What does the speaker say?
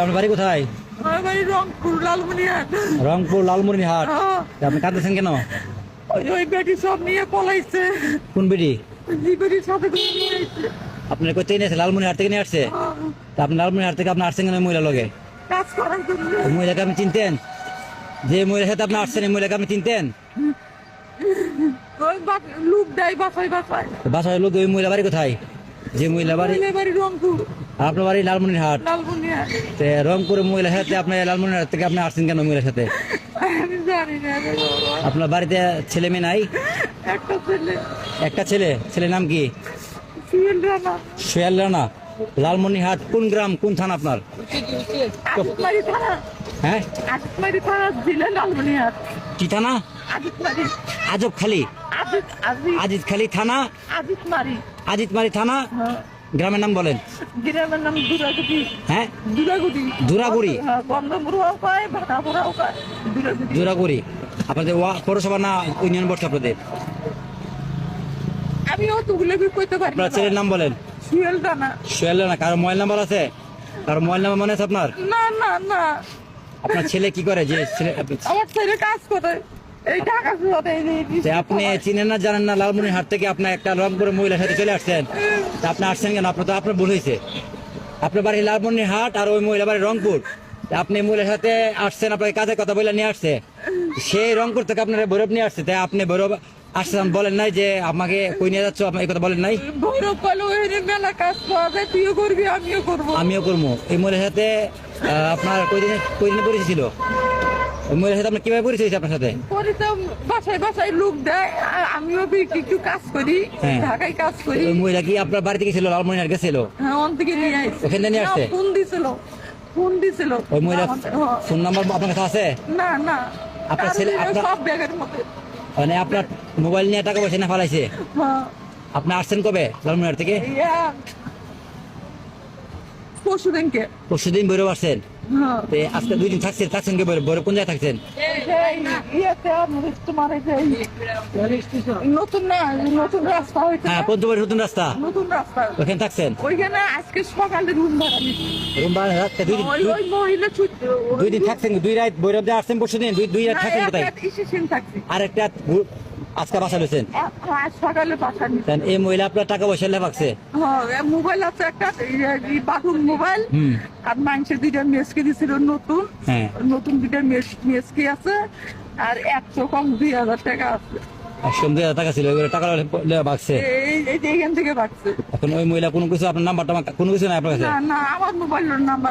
আপনার বাড়ি কোথায়? আমার বাড়ি রংপুর লালমনিরহাট। রংপুর লালমনিরহাট। আপনি কাঁদতেছেন কেন? ওই বেটি সব নিয়ে পলাইছে। কোন বেটি? জি বেটির সাথে করে নিয়ে আইছে। আপনার কোথায় নিয়ে আসছে? লালমনিরহাট থেকে নিয়ে আসছে? তা আপনি লালমনিরহাট থেকে আপনি আসছেন কেন ওই মহিলা লগে? কাজ করার জন্য। ওই মহিলাকে আপনি চিনতেন? যে মহিলার সাথে আপনি আসছেন এই মহিলাকে আপনি চিনতেন? ওই লোক দেয় বাসায় বাসায়। বাসায় লোক। ওই মহিলা বাড়ি কোথায়? যে মহিলা বাড়ি? মহিলা বাড়ি রংপুর আর আপনার বাড়ি লালমনিরহাট। লালমনিরহাট। তে রংপুরের মহিলার সাথে আপনি লালমনিরহাট থেকে আপনি আসছেন কেন মহিলার সাথে? আমি জানি না রে বাবা। আপনার বাড়িতে ছেলে মেয়ে নাই? একটা ছেলে একটা ছেলে। ছেলের নাম কি? সিএল রানা। সোহেল রানা। লালমনিরহাট কোন গ্রাম কোন থানা আপনার? আজিতমারি থানা। হ্যাঁ, আজিতমারি থানা জেলা লালমনিরহাট। কি থানা? আজিতমারি। আজব খালি। আজিজ খালি থানা। আজিতমারি। আজিতমারি থানা। হ্যাঁ। গ্রামের নাম বলেন। গ্রামের নাম দুরাগুটি। হ্যাঁ, দুরাগুটি। দুরাগুড়ি। হ্যাঁ, গন্ধমুড়াও পায়, ভাটাপুরাও পায়। দুরাগুটি। জোরাগুড়ি। আপনাদের পৌরসভা না ইউনিয়ন বোর্ড আপনাদের? আমি অতগুলো কইতে পারি আপনার ছেলের নাম বলেন। সুয়েল রানা। সোহেল রানা। কারো মোবাইল নাম্বার আছে? কারো মোবাইল নাম্বার মনে আছে আপনার? না না না, আপনার ছেলে কি করে? যে ছেলে আমার ছেলে কাজ করে এই ঢাকা শহরে। যে আপনি চিনেন না জানেন না লালমনিরহাট থেকে আপনি একটা রংপুরের মহিলার সাথে চলে আসছেন। তা আপনি আসছেন কেন? আপনার তো আপনার ভুল হয়েছে। আপনার বাড়ি লালমনিরহাট আর ওই মহিলা বাড়ি রংপুর। তা আপনি মহিলার সাথে আসছেন, আপনাকে কাজের কথা বলে নিয়ে আসছে। সেই রংপুর থেকে আপনার ভৈরব নিয়ে আসছে। তাই আপনি ভৈরব আসছেন, বলেন নাই যে আমাকে কই নিয়ে যাচ্ছ? আপনি এই কথা বলেন নাই? ভৈরব বলো মেলা কাজ পাওয়া যায়, তুইও করবি আমিও করবো। আমিও করবো। এই মহিলার সাথে আপনার কয়দিনে পরিচয় ছিল? ওই মহিলার সাথে আপনার কিভাবে পরিচয় হয়েছে আপনার সাথে? পরে তো বাসায় বাসায় লোক দেয়, আর আমিও একটু কাজ করি, হ্যাঁ। ঢাকায় কাজ করি। ওই মহিলা কি আপনার বাড়ি থেকে ছিল? লালমনিরহাট গেছিল? হ্যাঁ, ওখান থেকে নিয়ে আসছে। ওখান থেকে নিয়ে আসছে? ফোন দিছিল, ফোন দিছিল। ওই মহিলা হ্যাঁ। ফোন নাম্বার আপনার কাছে আছে? না না, আপনার ছেলে সব ব্যাগের মধ্যে। মানে আপনার মোবাইল নিয়ে টাকা পয়সা না ফালাইছে? হ্যাঁ। আপনি আসছেন কবে লালমনিরহাট থেকে? পরশু দিনকে। পরশুদিন ভৈরব আসছেন। হ্যাঁ। তো আজকে 2 দিন থাকছেন কি ভৈরব? ভৈরব কোন জায়গায় থাকছেন? ইয়েতে তোমার এই যে নতুন না, নতুন রাস্তা হয়েছে না? হ্যাঁ, পঞ্চবাড়ি নতুন রাস্তা, নতুন রাস্তা। ওখানে থাকছেন। ওইখানে আজকে সকালে রুম ভাড়া নিচ্ছি। রুম ভাড়া রাখতে 2 দিন। ওই মহিলা 2 দিন থাকছেন? 2 রাত ভৈরব দিয়ে আসছেন পরশুদিন? 2 রাত থাকছেন কোথায়? থাকছি। আর একটা আজকে বাসা লইছেন? আজ সকালে বাসা নিচ্ছি। তাহলে এই মহিলা আপনার টাকা পয়সা লেফাকছে? হ্যাঁ, মোবাইল আছে একটা, বাথরুম মোবাইল। হুম। আর মানুষের 2টা মেসকে দিছিল নতুন। হ্যাঁ। নতুন 2টা মেসকে আছে। আর 100 কম 2000 টাকা আছে। 100,000 টাকা ছিল, ওইগুলো টাকা বাগছে। এই যে এখান থেকে বাড়ছে। এখন ওই মহিলা কোনো কিছু আপনার নাম্বারটা কোনো কিছু নাই আপনার কাছে? না না, আমার মোবাইলের নাম্বার